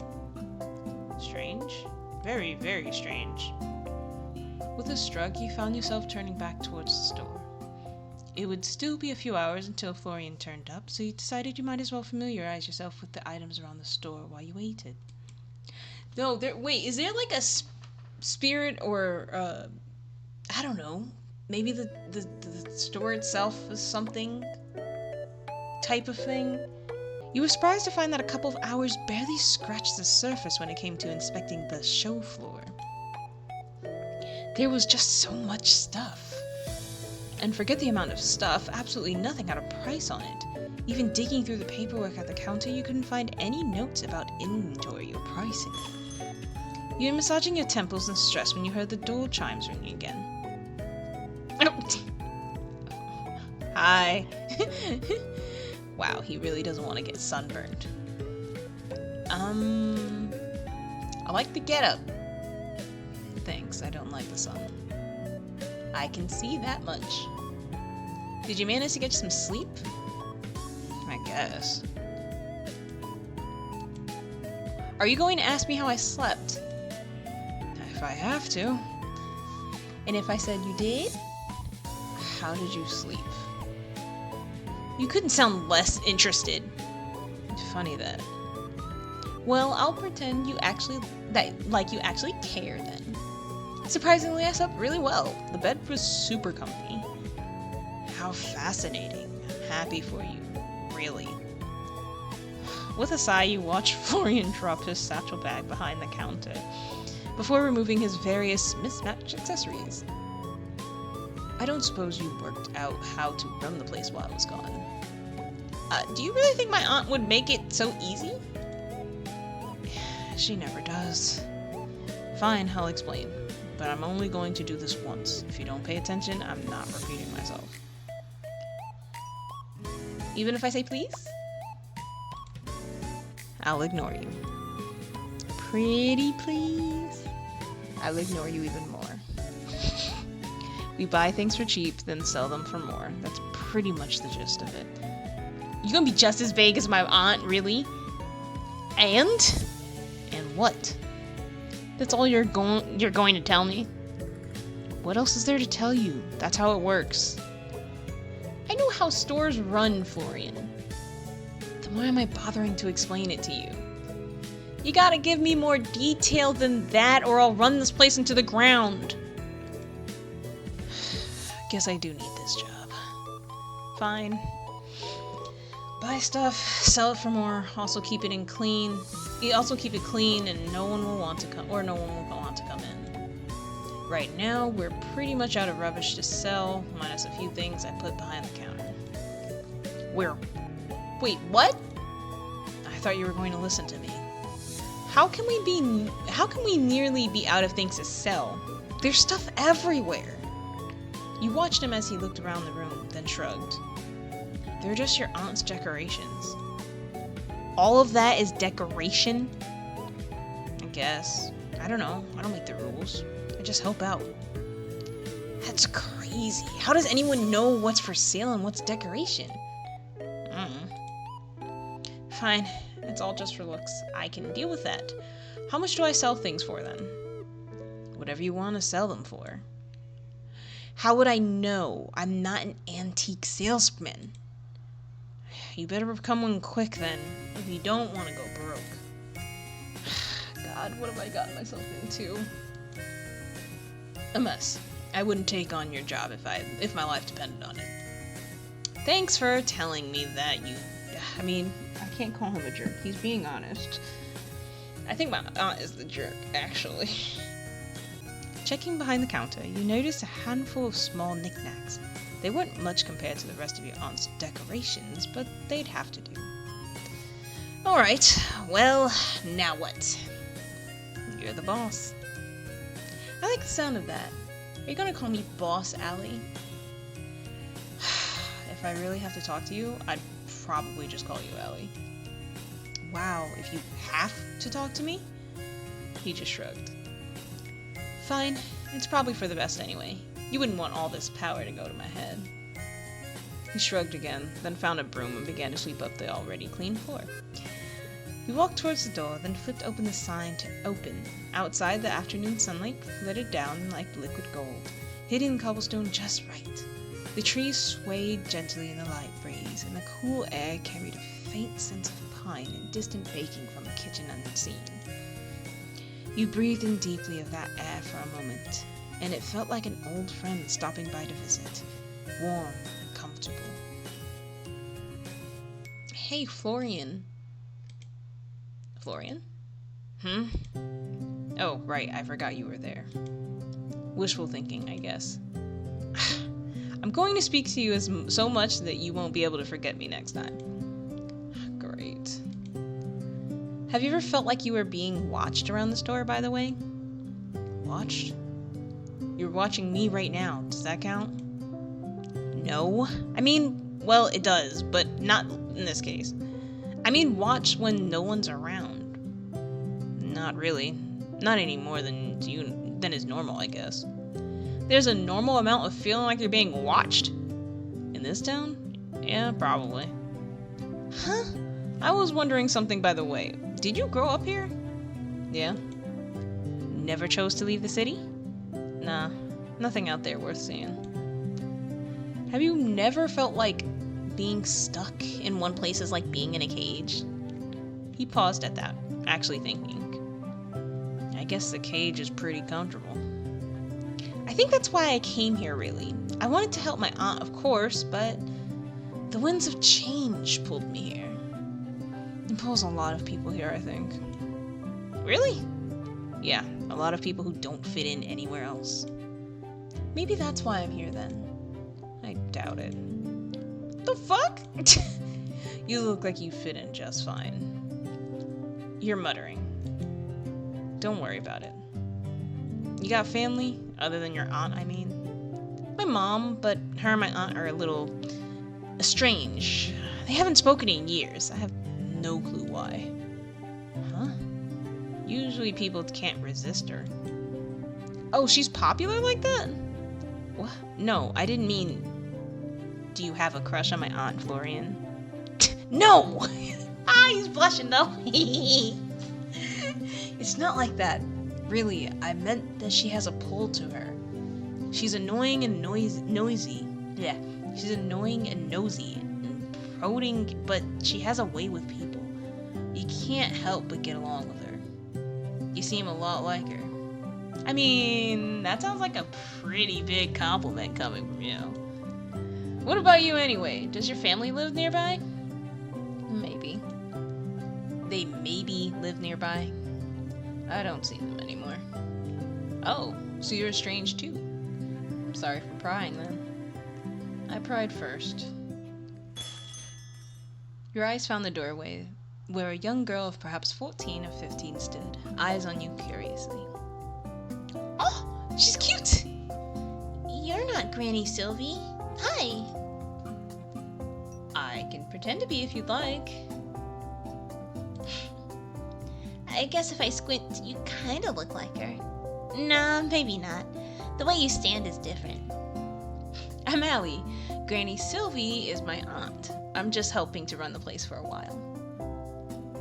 Strange. Very, very strange. With a shrug, you found yourself turning back towards the store. It would still be a few hours until Florian turned up, so you decided you might as well familiarize yourself with the items around the store while you waited. No, wait, is there like a spirit or, I don't know, maybe the store itself is something type of thing? You were surprised to find that a couple of hours barely scratched the surface when it came to inspecting the show floor. There was just so much stuff. And forget the amount of stuff, absolutely nothing had a price on it. Even digging through the paperwork at the counter, you couldn't find any notes about inventory or pricing. You were massaging your temples in stress when you heard the door chimes ringing again. Hi. Wow, he really doesn't want to get sunburned. I like the getup. Thanks, I don't like the sun. I can see that much. Did you manage to get some sleep? I guess. Are you going to ask me how I slept? If I have to. And if I said you did? How did you sleep? You couldn't sound less interested. Funny that. Well, I'll pretend you actually care then. Surprisingly, I slept really well. The bed was super comfy. How fascinating. I'm happy for you. Really. With a sigh, you watch Florian drop his satchel bag behind the counter before removing his various mismatched accessories. I don't suppose you worked out how to run the place while I was gone. Do you really think my aunt would make it so easy? She never does. Fine, I'll explain. But I'm only going to do this once. If you don't pay attention, I'm not repeating myself. Even if I say please? I'll ignore you. Pretty please? I'll ignore you even more. We buy things for cheap, then sell them for more. That's pretty much the gist of it. You gonna be just as vague as my aunt, really? And what? That's all you're going to tell me? What else is there to tell you? That's how it works. I know how stores run, Florian. Then why am I bothering to explain it to you? You gotta give me more detail than that, or I'll run this place into the ground. Guess I do need this job. Fine. Buy stuff, sell it for more, also keep it clean. Also keep it clean and no one will want to come in. Right now, we're pretty much out of rubbish to sell, minus a few things I put behind the counter. Wait, what? I thought you were going to listen to me. How can we nearly be out of things to sell? There's stuff everywhere. You watched him as he looked around the room, then shrugged. They're just your aunt's decorations. All of that is decoration? I guess. I don't know. I don't make the rules. I just help out. That's crazy. How does anyone know what's for sale and what's decoration? Fine. It's all just for looks. I can deal with that. How much do I sell things for then? Whatever you want to sell them for. How would I know? I'm not an antique salesman. You better become one quick then, if you don't want to go broke. God, what have I gotten myself into? A mess. I wouldn't take on your job if my life depended on it. Thanks for telling me that I can't call him a jerk. He's being honest. I think my aunt is the jerk, actually. Checking behind the counter, you noticed a handful of small knickknacks. They weren't much compared to the rest of your aunt's decorations, but they'd have to do. Alright, well, now what? You're the boss. I like the sound of that. Are you gonna call me Boss Allie? If I really have to talk to you, I'd probably just call you Allie. Wow, if you have to talk to me? He just shrugged. Fine, it's probably for the best anyway. You wouldn't want all this power to go to my head. He shrugged again, then found a broom and began to sweep up the already clean floor. He walked towards the door, then flipped open the sign to open. Outside, the afternoon sunlight flitted down like liquid gold, hitting the cobblestone just right. The trees swayed gently in the light breeze, and the cool air carried a faint sense of pine and distant baking from a kitchen unseen. You breathed in deeply of that air for a moment, and it felt like an old friend stopping by to visit, warm and comfortable. Hey, Florian. Florian? Oh, right, I forgot you were there. Wishful thinking, I guess. I'm going to speak to you so much that you won't be able to forget me next time. Great. Have you ever felt like you were being watched around the store, by the way? Watched? You're watching me right now. Does that count? No. I mean, well, it does, but not in this case. I mean, watch when no one's around. Not really. Not any more than is normal, I guess. There's a normal amount of feeling like you're being watched? In this town? Yeah, probably. Huh? I was wondering something, by the way. Did you grow up here? Yeah. Never chose to leave the city? Nah, nothing out there worth seeing. Have you never felt like being stuck in one place is like being in a cage? He paused at that, actually thinking. I guess the cage is pretty comfortable. I think that's why I came here, really. I wanted to help my aunt, of course, but the winds of change pulled me here. It pulls a lot of people here, I think. Really? Yeah, a lot of people who don't fit in anywhere else. Maybe that's why I'm here then. I doubt it. The fuck? You look like you fit in just fine. You're muttering. Don't worry about it. You got family? Other than your aunt, I mean. My mom, but her and my aunt are a little estranged. They haven't spoken in years. I have no clue why. Huh? Usually people can't resist her. Oh, she's popular like that? What? No, I didn't mean... Do you have a crush on my Aunt Florian? No! He's blushing though. It's not like that. Really, I meant that she has a pull to her. She's annoying and noisy. Yeah, she's annoying and nosy and prodding, but she has a way with people. You can't help but get along with her. You seem a lot like her. I mean, that sounds like a pretty big compliment coming from you. What about you anyway? Does your family live nearby? Maybe. They maybe live nearby. I don't see them anymore. Oh, so you're estranged too. I'm sorry for prying then. I pried first. Your eyes found the doorway, where a young girl of perhaps 14 or 15 stood, eyes on you curiously. Oh, she's cute! You're not Granny Sylvie. Hi. I can pretend to be if you'd like. I guess if I squint, you kinda look like her. Nah, maybe not. The way you stand is different. I'm Allie. Granny Sylvie is my aunt. I'm just helping to run the place for a while.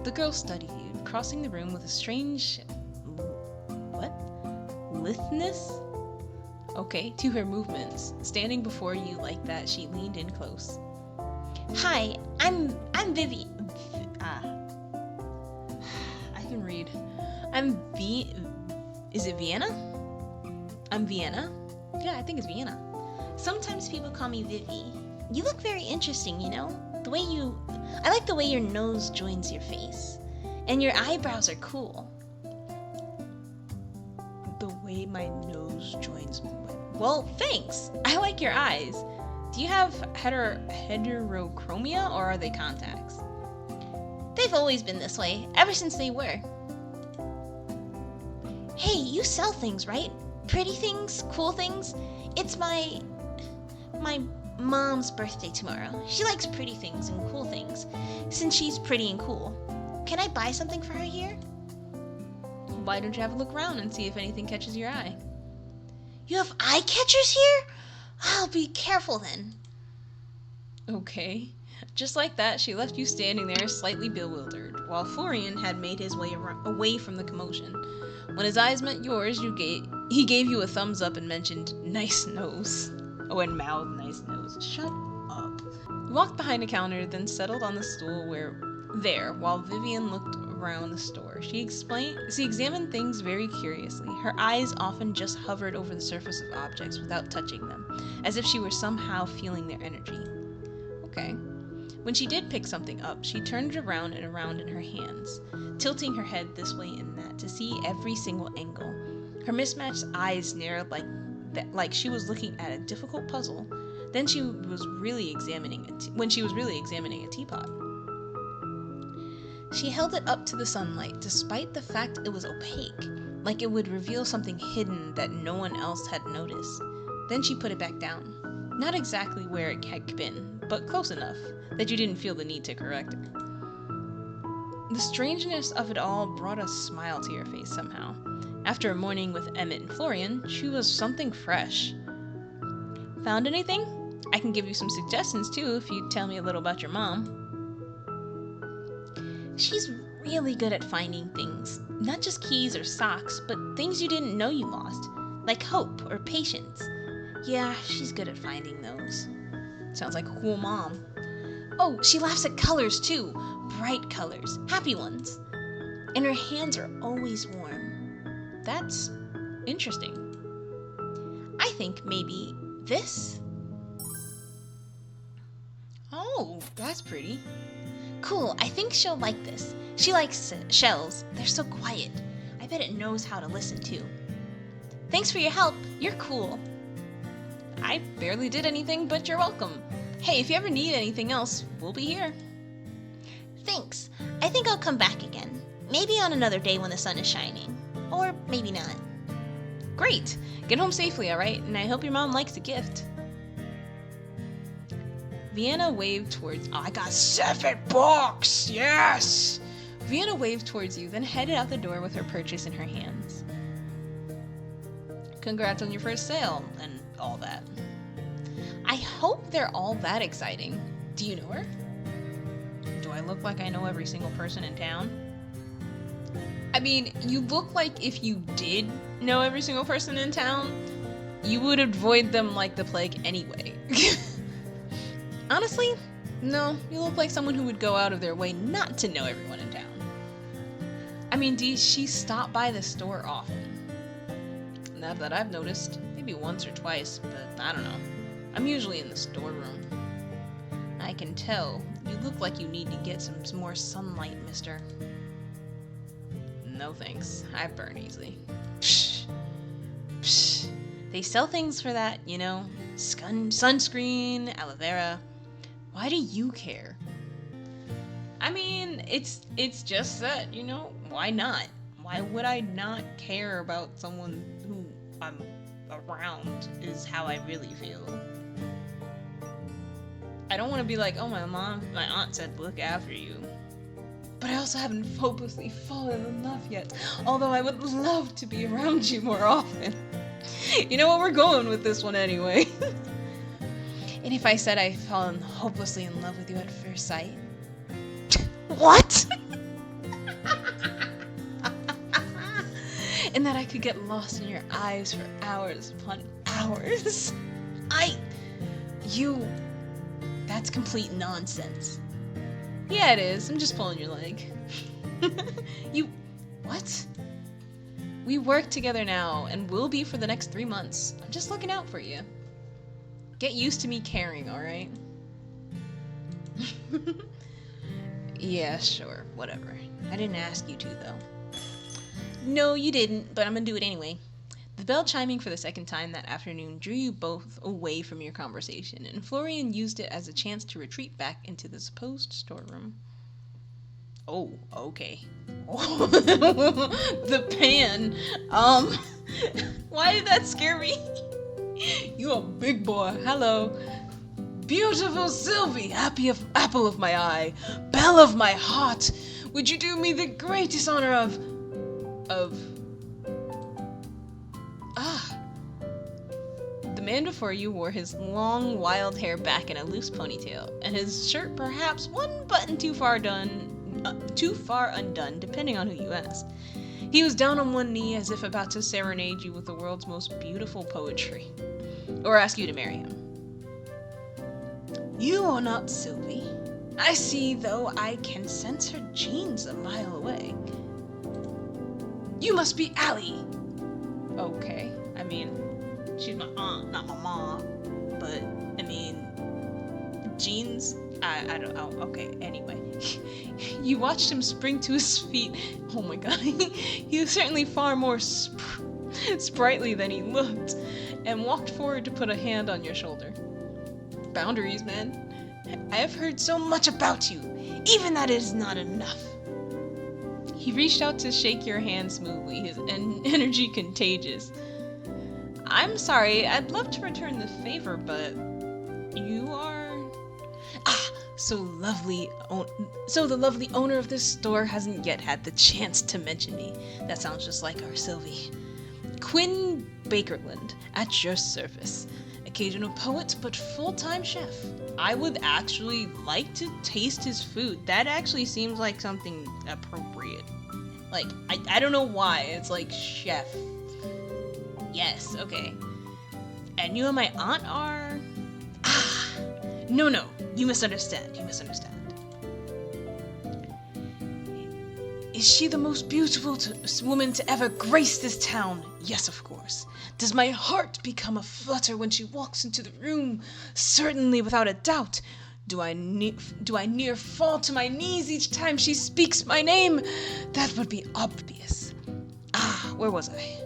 The girl studied you, crossing the room with a strange... what? Litheness? Okay, to her movements. Standing before you like that, she leaned in close. Hi, I'm Vivi... I can read. Is it Vienna? I'm Vienna. Yeah, I think it's Vienna. Sometimes people call me Vivi. You look very interesting, you know? I like the way your nose joins your face. And your eyebrows are cool. The way my nose joins my... Well, thanks. I like your eyes. Do you have heterochromia, or are they contacts? They've always been this way, ever since they were. Hey, you sell things, right? Pretty things, cool things. It's my mom's birthday tomorrow. She likes pretty things and cool things, since she's pretty and cool. Can I buy something for her here? Why don't you have a look around and see if anything catches your eye? You have eye catchers here? I'll be careful then. Okay. Just like that, she left you standing there, slightly bewildered. while Florian had made his way away from the commotion. When his eyes met yours, he gave you a thumbs up and mentioned, "Nice nose." Oh, and mouthed, "Nice nose." Shut up. You walked behind a counter, then settled on the stool while Vivian looked around the store. She examined things very curiously. Her eyes often just hovered over the surface of objects without touching them, as if she were somehow feeling their energy. Okay. When she did pick something up, she turned it around and around in her hands, tilting her head this way and that to see every single angle. Her mismatched eyes narrowed like she was looking at a difficult puzzle. When she was really examining a teapot. She held it up to the sunlight, despite the fact it was opaque, like it would reveal something hidden that no one else had noticed. Then she put it back down. Not exactly where it had been, but close enough that you didn't feel the need to correct it. The strangeness of it all brought a smile to your face somehow. After a morning with Emmett and Florian, she was something fresh. Found anything? I can give you some suggestions too if you tell me a little about your mom. She's really good at finding things. Not just keys or socks, but things you didn't know you lost. Like hope or patience. Yeah, she's good at finding those. Sounds like a cool mom. Oh, she laughs at colors too. Bright colors. Happy ones. And her hands are always warm. That's interesting. I think maybe this? Oh, that's pretty. Cool, I think she'll like this. She likes shells. They're so quiet. I bet it knows how to listen too. Thanks for your help. You're cool. I barely did anything, but you're welcome. Hey, if you ever need anything else, we'll be here. Thanks. I think I'll come back again. Maybe on another day when the sun is shining. Or maybe not. Great. Get home safely, alright? And I hope your mom likes the gift. Vienna waved towards... Oh, I got $7! Yes! Vienna waved towards you, then headed out the door with her purchase in her hands. Congrats on your first sale, and all that. I hope they're all that exciting. Do you know her? Do I look like I know every single person in town? I mean, you look like if you did know every single person in town, you would avoid them like the plague anyway. Honestly, no, you look like someone who would go out of their way not to know everyone in town. I mean, she stopped by the store often. Not that I've noticed, maybe once or twice, but I don't know. I'm usually in the storeroom. I can tell, you look like you need to get some more sunlight, mister. No thanks, I burn easily. Psh. Psh. They sell things for that, you know, sunscreen, aloe vera. Why do you care? I mean, it's just that, you know, why not? Why would I not care about someone who I'm around is how I really feel. I don't want to be like, oh, my aunt said look after you. But I also haven't hopelessly fallen in love yet, although I would love to be around you more often. You know what, we're going with this one anyway. And if I said I've fallen hopelessly in love with you at first sight? What? And that I could get lost in your eyes for hours upon hours? That's complete nonsense. Yeah, it is. I'm just pulling your leg. What? We work together now, and will be for the next 3 months. I'm just looking out for you. Get used to me caring, alright? Yeah, sure, whatever. I didn't ask you to, though. No, you didn't, but I'm gonna do it anyway. The bell chiming for the second time that afternoon drew you both away from your conversation, and Florian used it as a chance to retreat back into the supposed storeroom. Oh, okay. The pan. Why did that scare me? You a big boy. Hello. Beautiful Sylvie, apple of my eye, belle of my heart, would you do me the greatest honor of... The man before you wore his long, wild hair back in a loose ponytail, and his shirt perhaps one button too far done too far undone, depending on who you ask. He was down on one knee as if about to serenade you with the world's most beautiful poetry. Or ask you to marry him. You are not Sylvie. I see, though I can sense her genes a mile away. You must be Allie. Okay, I mean, she's my aunt, not my mom. But, I mean, genes? I don't know. Okay, anyway. You watched him spring to his feet. Oh my god. He was certainly far more sprightly than he looked, and walked forward to put a hand on your shoulder. Boundaries, man. I have heard so much about you. Even that is not enough. He reached out to shake your hand smoothly, his energy contagious. I'm sorry, I'd love to return the favor, but you are... So the lovely owner of this store hasn't yet had the chance to mention me. That sounds just like our Sylvie. Quinn Bakerland, at your service. Occasional poet, but full-time chef. I would actually like to taste his food. That actually seems like something appropriate. Like, I don't know why. It's like chef. Yes, okay. And you and my aunt are... No, you misunderstand. Is she the most beautiful woman to ever grace this town? Yes, of course. Does my heart become aflutter when she walks into the room? Certainly, without a doubt. Do I near fall to my knees each time she speaks my name? That would be obvious. Where was I?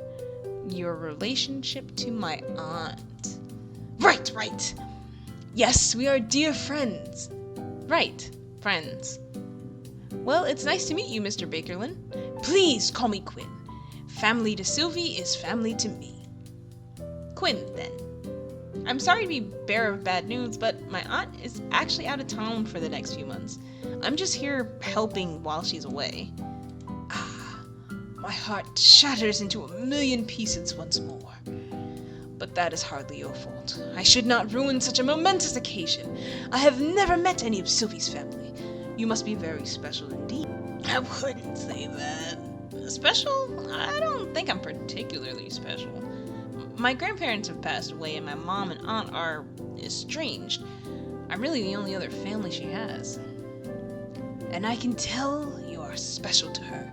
Your relationship to my aunt. Right. Yes, we are dear friends. Right, friends. Well, it's nice to meet you, Mr. Bakerland. Please call me Quinn. Family to Sylvie is family to me. Quinn, then. I'm sorry to be bearer of bad news, but my aunt is actually out of town for the next few months. I'm just here helping while she's away. My heart shatters into a million pieces once more. But that is hardly your fault. I should not ruin such a momentous occasion. I have never met any of Sylvie's family. You must be very special indeed. I wouldn't say that. Special? I don't think I'm particularly special. My grandparents have passed away and my mom and aunt are estranged. I'm really the only other family she has. And I can tell you are special to her.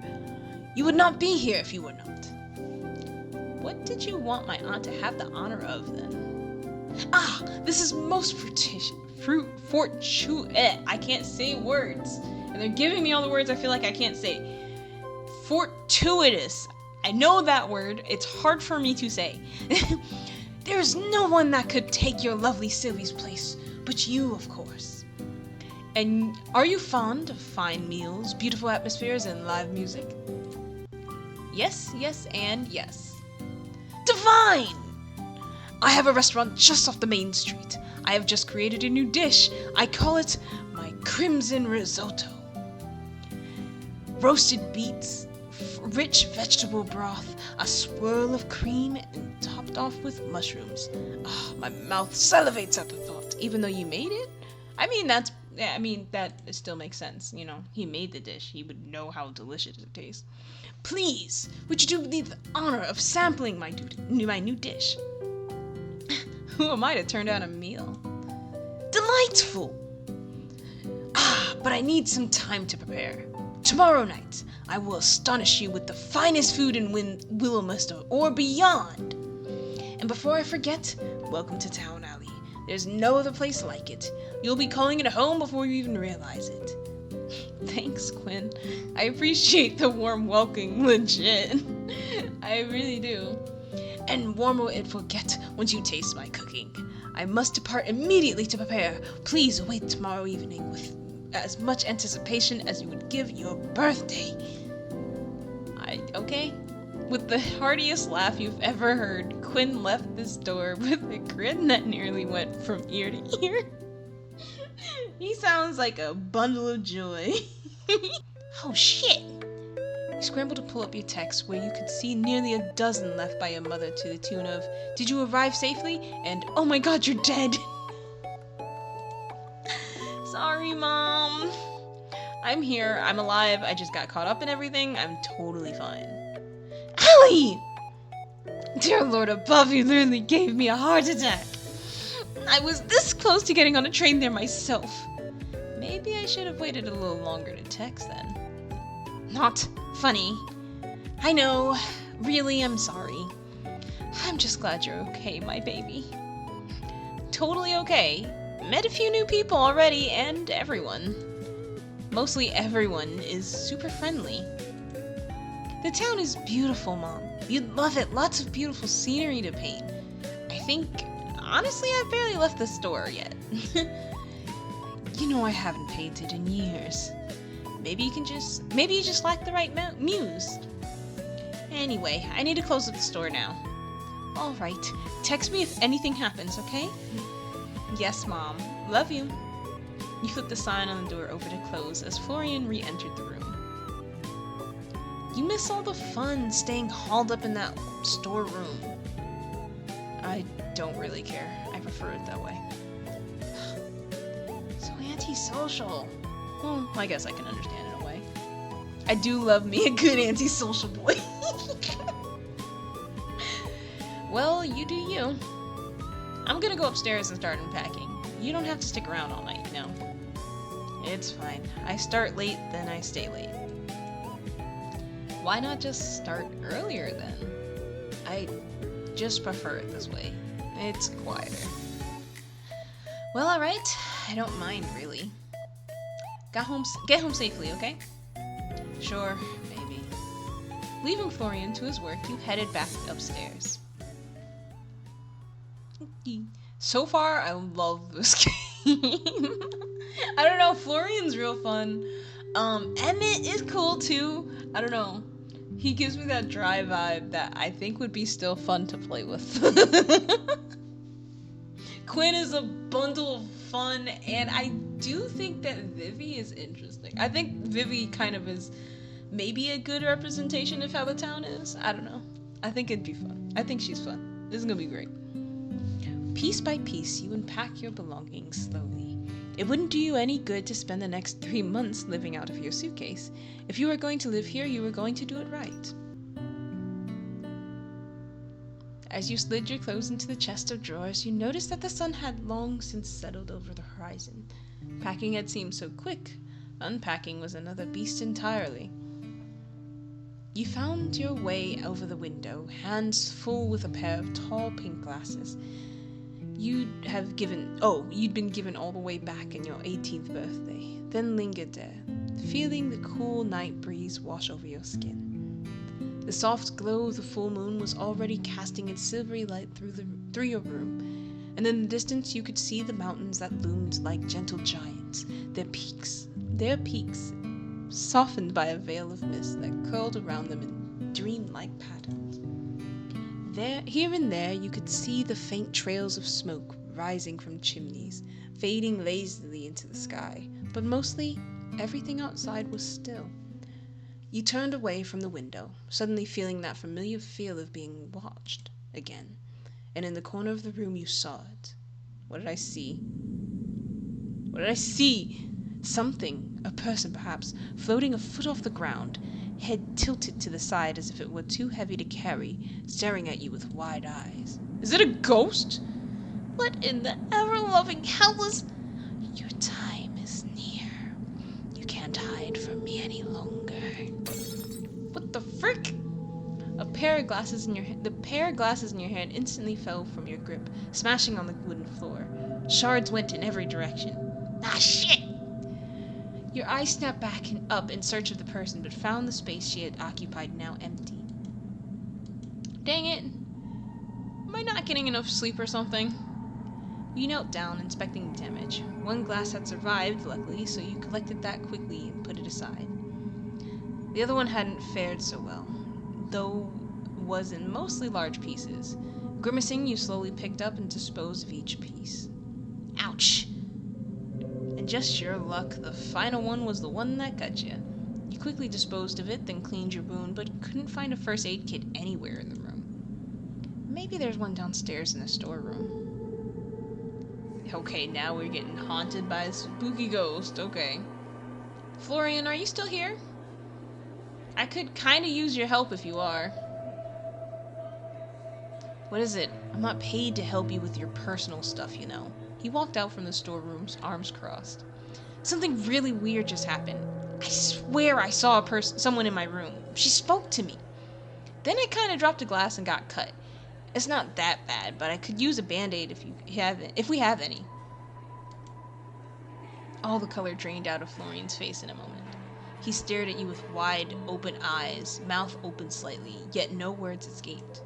You would not be here if you were not. What did you want my aunt to have the honor of, then? This is most I can't say words. And they're giving me all the words I feel like I can't say. Fortuitous. I know that word. It's hard for me to say. There's no one that could take your lovely Sylvie's place, but you, of course. And are you fond of fine meals, beautiful atmospheres, and live music? Yes, and yes. Divine! I have a restaurant just off the main street. I have just created a new dish. I call it my Crimson Risotto. Roasted beets, rich vegetable broth, a swirl of cream, and topped off with mushrooms. My mouth salivates at the thought, even though you made it? That still makes sense. You know, he made the dish. He would know how delicious it tastes. Please, would you do me the honor of sampling my new dish? Who am I to turn down a meal? Delightful! But I need some time to prepare. Tomorrow night, I will astonish you with the finest food in Willowmist or beyond. And before I forget, welcome to Town Alley. There's no other place like it. You'll be calling it a home before you even realize it. Thanks, Quinn. I appreciate the warm welcome, legit. I really do. And warmer it will get once you taste my cooking. I must depart immediately to prepare. Please await tomorrow evening with as much anticipation as you would give your birthday. Okay? With the heartiest laugh you've ever heard, Quinn left this door with a grin that nearly went from ear to ear. He sounds like a bundle of joy. Oh shit! You scrambled to pull up your text where you could see nearly a dozen left by your mother to the tune of, "Did you arrive safely?" and "Oh my god, you're dead!" Sorry, Mom. I'm here, I'm alive, I just got caught up in everything, I'm totally fine. Allie! Dear Lord above, you literally gave me a heart attack. I was this close to getting on a train there myself. Maybe I should have waited a little longer to text then. Not funny. I know. Really, I'm sorry. I'm just glad you're okay, my baby. Totally okay. Met a few new people already, and everyone. Mostly everyone is super friendly. The town is beautiful, Mom. You'd love it. Lots of beautiful scenery to paint. I think, honestly, I've barely left the store yet. You know I haven't painted in years. Maybe you just lack the right muse. Anyway, I need to close up the store now. Alright, text me if anything happens, okay? Yes, Mom. Love you. You flipped the sign on the door over to close as Florian re-entered the room. You miss all the fun staying hauled up in that storeroom. I don't really care. I prefer it that way. So antisocial. Well, I guess I can understand in a way. I do love me a good antisocial boy. Well, you do you. I'm gonna go upstairs and start unpacking. You don't have to stick around all night, you know. It's fine. I start late, then I stay late. Why not just start earlier then? I just prefer it this way. It's quieter. Well, alright. I don't mind, really. Get home safely, okay? Sure, maybe. Leaving Florian to his work, you headed back upstairs. So far, I love this game. I don't know, Florian's real fun. Emmett is cool too. I don't know. He gives me that dry vibe that I think would be still fun to play with. Quinn is a bundle of fun, and I do think that Vivi is interesting. I think Vivi kind of is maybe a good representation of how the town is. I don't know. I think it'd be fun. I think she's fun. This is gonna be great. Piece by piece, you unpack your belongings slowly. It wouldn't do you any good to spend the next 3 months living out of your suitcase. If you were going to live here, you were going to do it right. As you slid your clothes into the chest of drawers, you noticed that the sun had long since settled over the horizon. Packing had seemed so quick. Unpacking was another beast entirely. You found your way over the window, hands full with a pair of tall pink glasses. You'd been given all the way back in your 18th birthday, then lingered there, feeling the cool night breeze wash over your skin. The soft glow of the full moon was already casting its silvery light through your room, and in the distance you could see the mountains that loomed like gentle giants, their peaks softened by a veil of mist that curled around them in dreamlike patterns. Here and there you could see the faint trails of smoke rising from chimneys, fading lazily into the sky, but mostly everything outside was still. You turned away from the window, suddenly feeling that familiar feel of being watched again, and in the corner of the room you saw it. What did I see? Something, a person perhaps, floating a foot off the ground, head tilted to the side as if it were too heavy to carry, staring at you with wide eyes. Is it a ghost? What in the ever-loving hell is... Your time is near. You can't hide from me any longer. What the frick? The pair of glasses in your hand instantly fell from your grip, smashing on the wooden floor. Shards went in every direction. Ah, shit! Your eyes snapped back and up in search of the person, but found the space she had occupied now empty. Dang it! Am I not getting enough sleep or something? You knelt down, inspecting the damage. One glass had survived, luckily, so you collected that quickly and put it aside. The other one hadn't fared so well, though was in mostly large pieces. Grimacing, you slowly picked up and disposed of each piece. Ouch! And just your luck, the final one was the one that got you. You quickly disposed of it, then cleaned your wound, but couldn't find a first aid kit anywhere in the room. Maybe there's one downstairs in the storeroom. Okay, now we're getting haunted by a spooky ghost, okay. Florian, are you still here? I could kind of use your help if you are. What is it? I'm not paid to help you with your personal stuff, you know. He walked out from the storerooms, arms crossed. Something really weird just happened. I swear I saw someone in my room. She spoke to me. Then I kind of dropped a glass and got cut. It's not that bad, but I could use a band-aid if we have any. All the color drained out of Florian's face in a moment. He stared at you with wide, open eyes, mouth open slightly, yet no words escaped.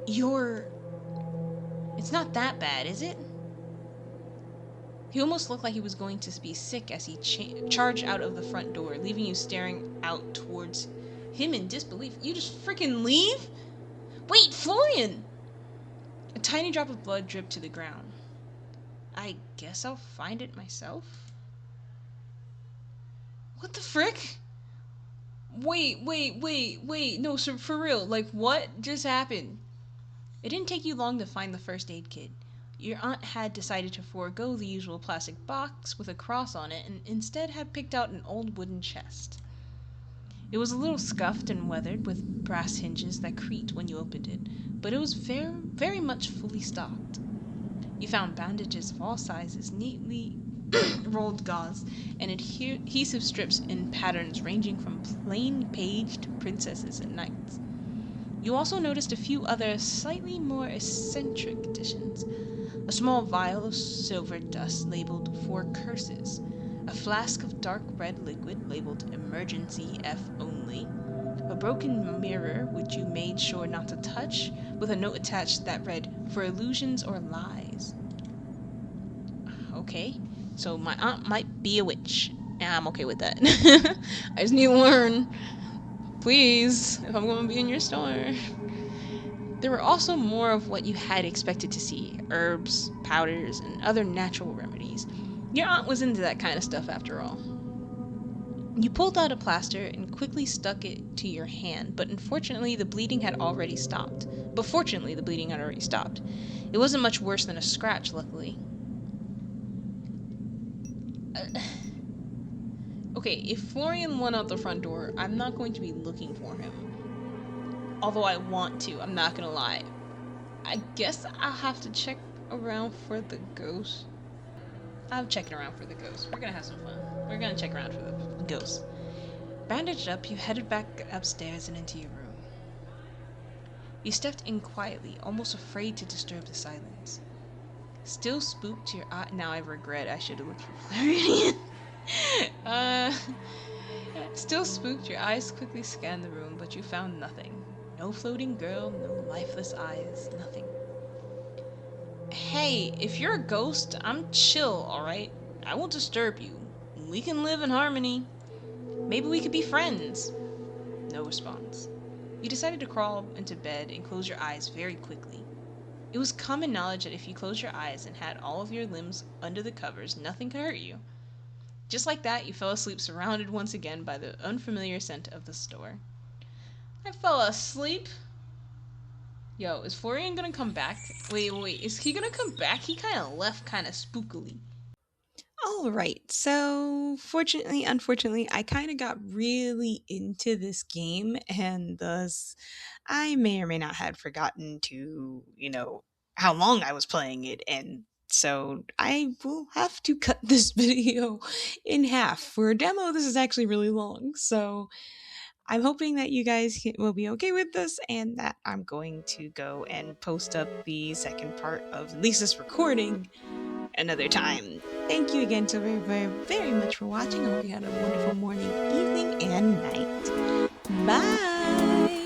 You're... It's not that bad, is it? He almost looked like he was going to be sick as he charged out of the front door, leaving you staring out towards him in disbelief. You just freaking leave? Wait, Florian! A tiny drop of blood dripped to the ground. I guess I'll find it myself? What the frick? Wait, no, so for real, like, what just happened? It didn't take you long to find the first aid kit. Your aunt had decided to forego the usual plastic box with a cross on it and instead had picked out an old wooden chest. It was a little scuffed and weathered with brass hinges that creaked when you opened it, but it was very much fully stocked. You found bandages of all sizes, neatly rolled gauze, and adhesive strips in patterns ranging from plain page to princesses and knights. You also noticed a few other slightly more eccentric additions. A small vial of silver dust labeled "For Curses," a flask of dark red liquid labeled "Emergency F Only," a broken mirror which you made sure not to touch, with a note attached that read, "For illusions or lies." Okay, so my aunt might be a witch, and I'm okay with that. I just need to learn, please, if I'm going to be in your store. There were also more of what you had expected to see, herbs, powders, and other natural remedies. Your aunt was into that kind of stuff after all. You pulled out a plaster and quickly stuck it to your hand, but fortunately the bleeding had already stopped. It wasn't much worse than a scratch, luckily. Okay, if Florian went out the front door, I'm not going to be looking for him. Although I want to, I'm not gonna lie. I guess I'll have to check around for the ghost. I'm checking around for the ghost. We're gonna have some fun. We're gonna check around for the ghost. Bandaged up, you headed back upstairs and into your room. You stepped in quietly, almost afraid to disturb the silence. Still spooked your eye. Now I regret I should have looked for Florian. Still spooked, your eyes quickly scanned the room, but you found nothing. No floating girl, no lifeless eyes, nothing. Hey, if you're a ghost, I'm chill, alright? I won't disturb you. We can live in harmony. Maybe we could be friends. No response. You decided to crawl into bed and close your eyes very quickly. It was common knowledge that if you closed your eyes and had all of your limbs under the covers, nothing could hurt you. Just like that, you fell asleep, surrounded once again by the unfamiliar scent of the store. I fell asleep. Yo, is Florian gonna come back? Wait, is he gonna come back? He kind of left kind of spookily. Alright, so unfortunately, I kind of got really into this game, and thus I may or may not have forgotten to, how long I was playing it, and so I will have to cut this video in half. For a demo, this is actually really long, so I'm hoping that you guys will be okay with this, and that I'm going to go and post up the second part of at least this recording another time. Thank you again so very, very, very much for watching. I hope you had a wonderful morning, evening, and night. Bye!